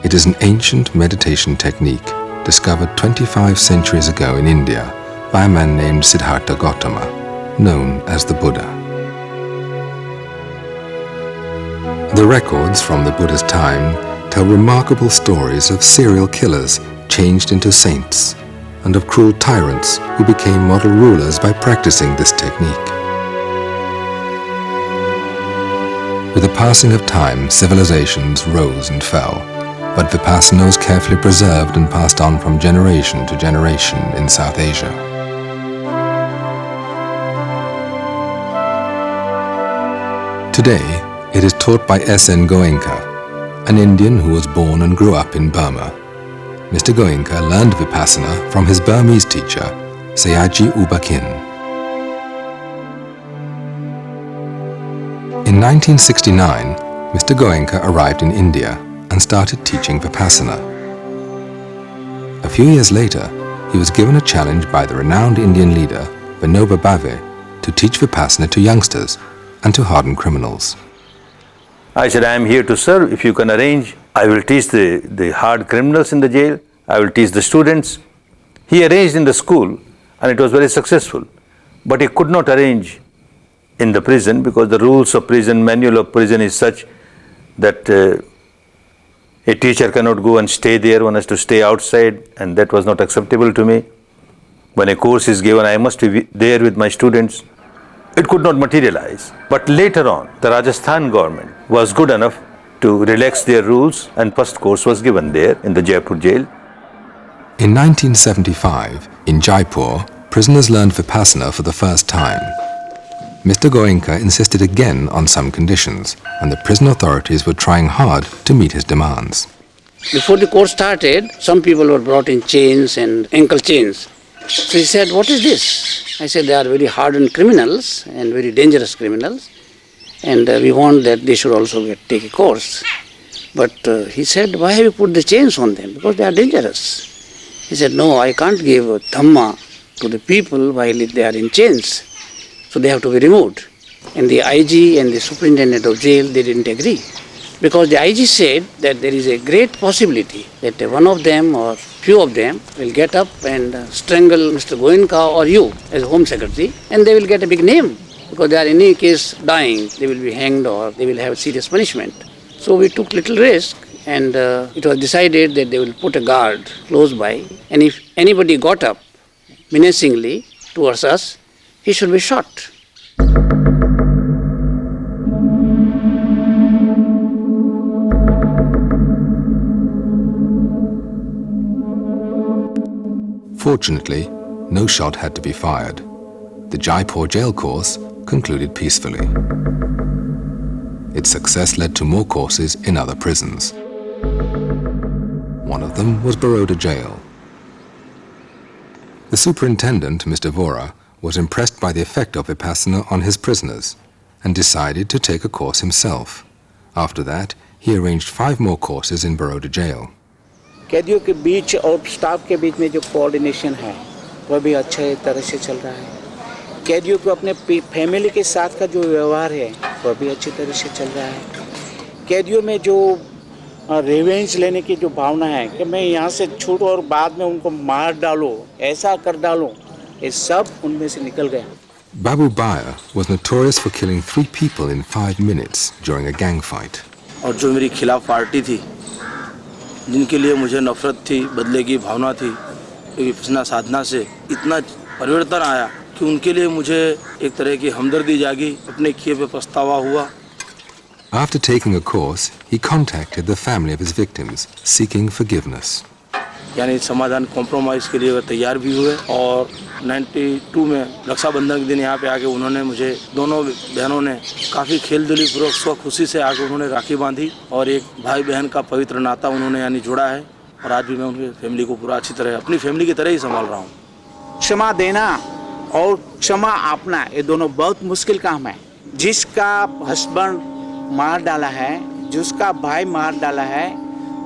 It is an ancient meditation technique discovered 25 centuries ago in India by a man named Siddhartha Gautama, known as the Buddha. The records from the Buddha's time tell remarkable stories of serial killers changed into saints and of cruel tyrants who became model rulers by practicing this technique. With the passing of time, civilizations rose and fell, but Vipassana was carefully preserved and passed on from generation to generation in South Asia. Today, it is taught by S.N. Goenka, an Indian who was born and grew up in Burma. Mr. Goenka learned Vipassana from his Burmese teacher, Sayaji U-ba Khin. In 1969, Mr. Goenka arrived in India and started teaching Vipassana. A few years later, he was given a challenge by the renowned Indian leader, Vinoba Bhave, to teach Vipassana to youngsters and to hardened criminals. I said, I am here to serve. If you can arrange, I will teach the hard criminals in the jail. I will teach the students. He arranged in the school and it was very successful. But he could not arrange in the prison because the rules of prison, manual of prison is such that a teacher cannot go and stay there, one has to stay outside, and that was not acceptable to me. When a course is given, I must be there with my students. It could not materialize. But later on, the Rajasthan government was good enough to relax their rules and first course was given there in the Jaipur jail. In 1975, in Jaipur, prisoners learned Vipassana for the first time. Mr. Goenka insisted again on some conditions, and the prison authorities were trying hard to meet his demands. Before the course started, some people were brought in chains and ankle chains. So he said, what is this? I said, they are very hardened criminals and very dangerous criminals, and we want that they should also take a course. But he said, why have you put the chains on them? Because they are dangerous. He said, no, I can't give Dhamma to the people while they are in chains. So they have to be removed. And the IG and the superintendent of jail, they didn't agree. Because the IG said that there is a great possibility that one of them or few of them will get up and strangle Mr. Goenka or you as Home Secretary, and they will get a big name. Because they are in any case dying, they will be hanged or they will have serious punishment. So we took little risk, and it was decided that they will put a guard close by, and if anybody got up menacingly towards us, he should be shot. Fortunately, no shot had to be fired. The Jaipur jail course concluded peacefully. Its success led to more courses in other prisons. One of them was Baroda jail. The superintendent, Mr. Vora, was impressed by the effect of Vipassana on his prisoners and decided to take a course himself. After that, he arranged 5 more courses in Baroda jail. कैदियों के बीच और staff के बीच में जो coordination है वह भी अच्छे तरह से चल रहा है। कैदियों को अपने फैमिली के साथ का जो व्यवहार है वह भी अच्छी तरह से चल रहा है। कैदियों में जो रिवेंज लेने की जो भावना है कि मैं यहाँ से छूट और बाद में उनको मार डालो, ऐसा कर डालो, ये सब उनमें से निकल गया। Babu Baya was notorious for killing 3 people in 5 minutes during a gang fight. और जो मेरी खिलाफ पार्टी थी, जिनके लिए मुझे नफरत थी, बदले की भावना थी, विपश्यना साधना से इतना परिवर्तन आया कि उनके लिए मुझे एक तरह की हमदर्दी जागी, अपने किए पे पछतावा हुआ। After taking a course, he contacted the family of his victims, seeking forgiveness. यानी समाधान कॉम्प्रोमाइज़ के लिए वे तैयार भी हुए और 92 में रक्षाबंधन के दिन यहाँ पे आके उन्होंने मुझे, दोनों बहनों ने काफ़ी खेलदिली पूर्वक स्व खुशी से आके उन्होंने राखी बांधी और एक भाई बहन का पवित्र नाता उन्होंने यानी जोड़ा है और आज भी मैं उनकी फैमिली को पूरा अच्छी तरह अपनी फैमिली की तरह ही संभाल रहा हूँ। क्षमा देना और क्षमा आपना ये दोनों बहुत मुश्किल काम है। जिसका हस्बैंड मार डाला है, जिसका भाई मार डाला है,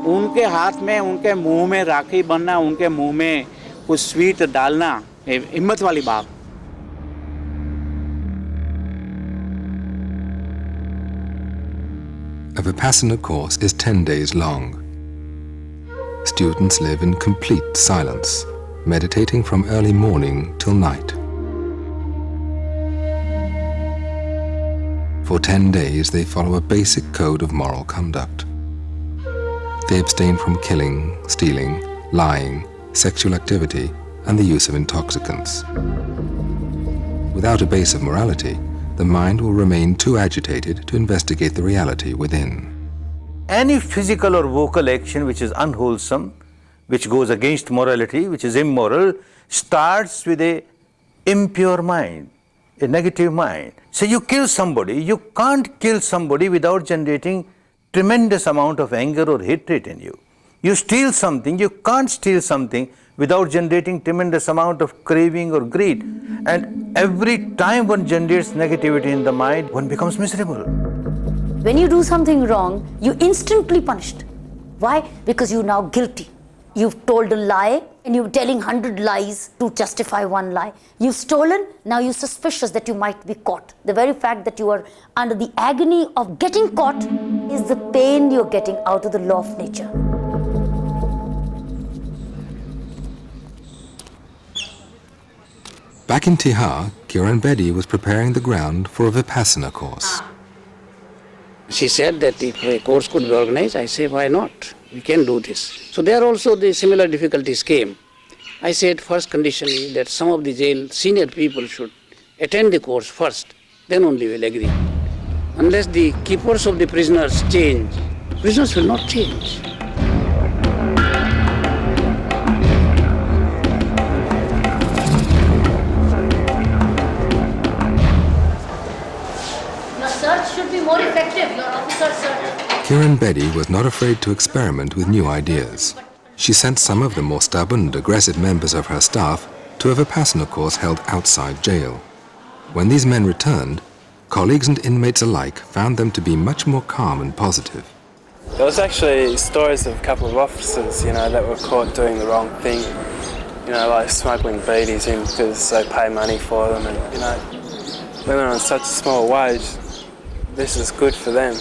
उनके हाथ में, उनके मुंह में राखी बांधना, उनके मुंह में कुछ स्वीट डालना, हिम्मत वाली बात। A Vipassana course is 10 days long. students live in complete silence, meditating from early morning till night. For 10 days, they follow a basic code of moral conduct. They abstain from killing, stealing, lying, sexual activity, and the use of intoxicants. Without a base of morality, the mind will remain too agitated to investigate the reality within. Any physical or vocal action which is unwholesome, which goes against morality, which is immoral, starts with a impure mind, a negative mind. So you kill somebody, you can't kill somebody without generating tremendous amount of anger or hatred in you. You steal something, you can't steal something without generating tremendous amount of craving or greed. And every time one generates negativity in the mind, one becomes miserable. When you do something wrong, you instantly punished. Why? Because you're now guilty. You've told a lie and you're telling 100 lies to justify one lie. You've stolen, now you're suspicious that you might be caught. The very fact that you are under the agony of getting caught is the pain you're getting out of the law of nature. Back in Tihar, Kiran Bedi was preparing the ground for a Vipassana course. She said that if a course could be organized, I say, why not? We can do this. So there also the similar difficulties came. I said first condition is that some of the jail senior people should attend the course first, then only we'll agree. Unless the keepers of the prisoners change, prisoners will not change. Your search should be more effective, your officer's search. Kiran Bedi was not afraid to experiment with new ideas. She sent some of the more stubborn and aggressive members of her staff to a Vipassana course held outside jail. When these men returned, colleagues and inmates alike found them to be much more calm and positive. There was actually stories of a couple of officers, that were caught doing the wrong thing, like smuggling beedies in because they pay money for them, and, when they're on such a small wage, this is good for them.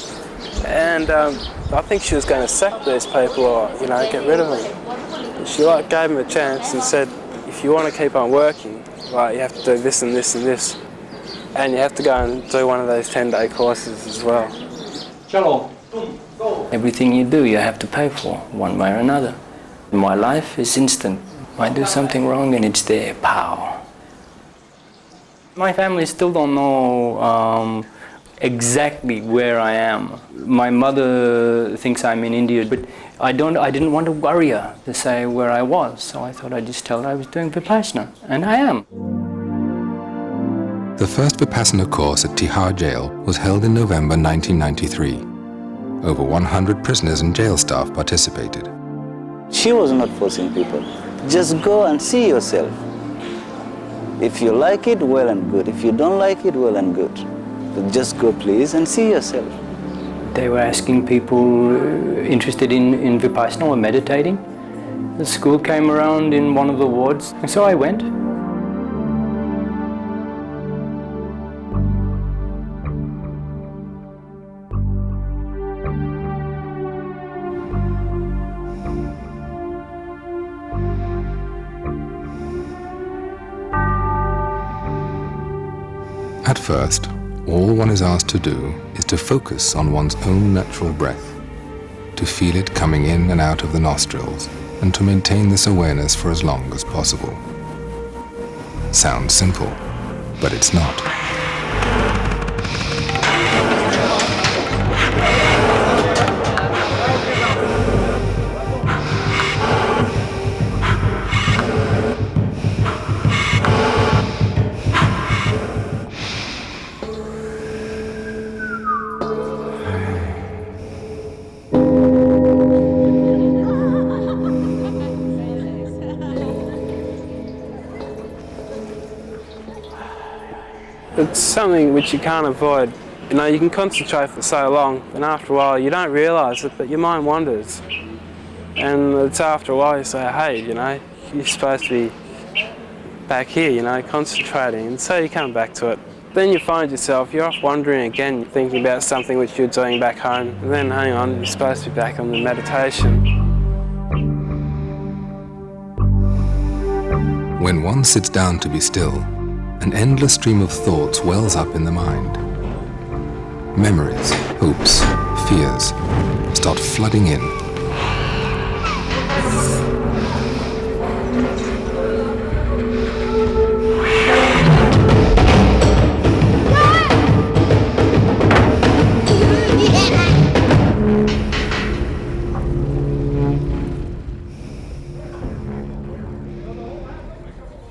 And I think she was going to sack these people or, get rid of them. She gave them a chance and said, if you want to keep on working, you have to do this and this and this. And you have to go and do one of those 10-day courses as well. Everything you do, you have to pay for, one way or another. My life is instant. I do something wrong and it's there, pow. My family still don't know exactly where I am. My mother thinks I'm in India, but I didn't want to worry her to say where I was, so I thought I'd just tell her I was doing Vipassana, and I am. The first Vipassana course at Tihar jail was held in November 1993. Over 100 prisoners and jail staff participated. She was not forcing people. Just go and see yourself. If you like it, well and good. If you don't like it, well and good. But just go, please, and see yourself. They were asking people interested in Vipassana or meditating. The school came around in one of the wards, and so I went. At first, all one is asked to do is to focus on one's own natural breath, to feel it coming in and out of the nostrils, and to maintain this awareness for as long as possible. Sounds simple, but it's not. It's something which you can't avoid. You can concentrate for so long, and after a while you don't realise it, but your mind wanders. And it's after a while you say, hey, you're supposed to be back here, concentrating, and so you come back to it. Then you find yourself, you're off wandering again, thinking about something which you're doing back home, and then hang on, you're supposed to be back on the meditation. When one sits down to be still, an endless stream of thoughts wells up in the mind. Memories, hopes, fears start flooding in.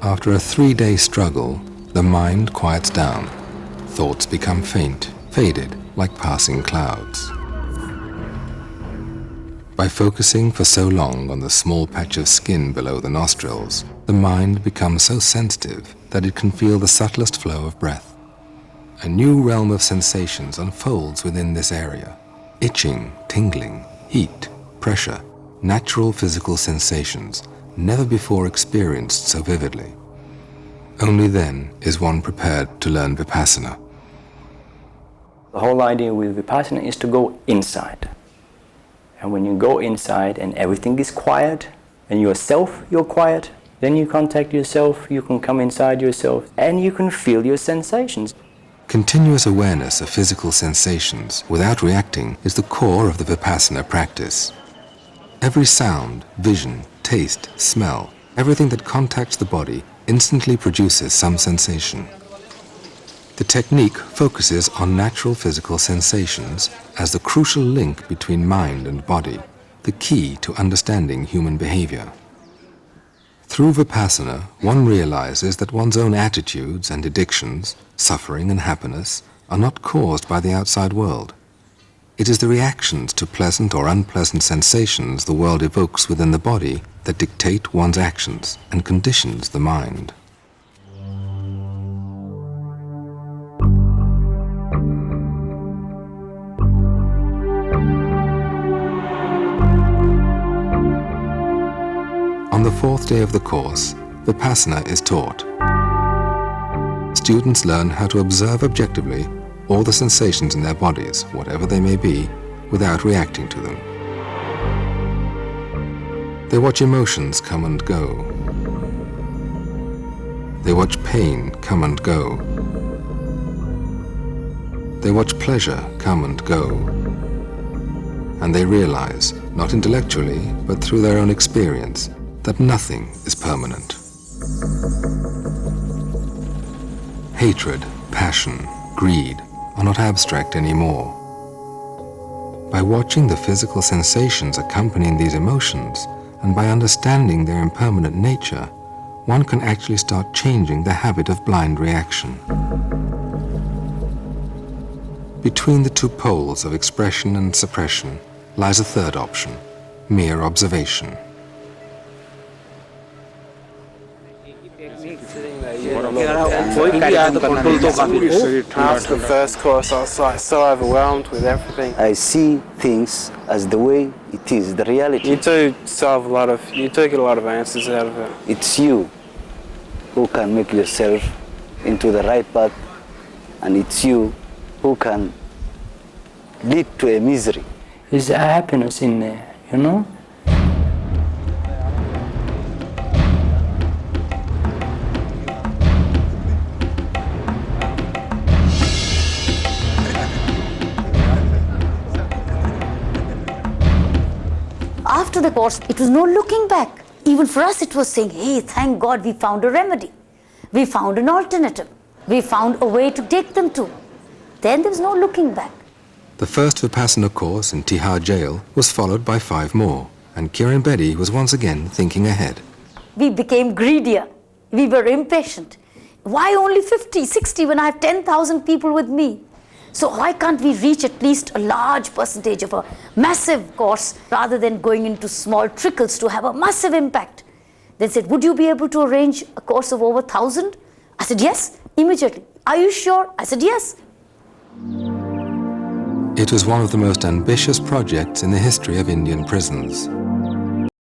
After a 3-day struggle, the mind quiets down. Thoughts become faint, faded like passing clouds. By focusing for so long on the small patch of skin below the nostrils, the mind becomes so sensitive that it can feel the subtlest flow of breath. A new realm of sensations unfolds within this area. Itching, tingling, heat, pressure, natural physical sensations never before experienced so vividly. Only then is one prepared to learn Vipassana. The whole idea with Vipassana is to go inside. And when you go inside and everything is quiet, and yourself, you're quiet, then you contact yourself, you can come inside yourself, and you can feel your sensations. Continuous awareness of physical sensations without reacting is the core of the Vipassana practice. Every sound, vision, taste, smell, everything that contacts the body instantly produces some sensation. The technique focuses on natural physical sensations as the crucial link between mind and body, the key to understanding human behavior. Through Vipassana, one realizes that one's own attitudes and addictions, suffering and happiness, are not caused by the outside world. It is the reactions to pleasant or unpleasant sensations the world evokes within the body that dictate one's actions and conditions the mind. On the 4th day of the course, Vipassana is taught. Students learn how to observe objectively all the sensations in their bodies, whatever they may be, without reacting to them. They watch emotions come and go. They watch pain come and go. They watch pleasure come and go. And they realize, not intellectually, but through their own experience, that nothing is permanent. Hatred, passion, greed are not abstract anymore. By watching the physical sensations accompanying these emotions, and by understanding their impermanent nature, one can actually start changing the habit of blind reaction. Between the two poles of expression and suppression lies a third option, mere observation. After the first course, I was like so overwhelmed with everything. I see things as the way it is, the reality. You do get a lot of answers out of it. It's you who can make yourself into the right path, and it's you who can lead to a misery. There's a happiness in there, you know? After the course, it was no looking back. Even for us, it was saying, hey, thank God we found a remedy. We found an alternative. We found a way to take them to. Then there was no looking back. The first Vipassana course in Tihar jail was followed by 5 more, and Kiran Bedi was once again thinking ahead. We became greedier. We were impatient. Why only 50, 60 when I have 10,000 people with me? So why can't we reach at least a large percentage of a massive course rather than going into small trickles to have a massive impact? They said, would you be able to arrange a course of over 1,000? I said, yes, immediately. Are you sure? I said, yes. It was one of the most ambitious projects in the history of Indian prisons.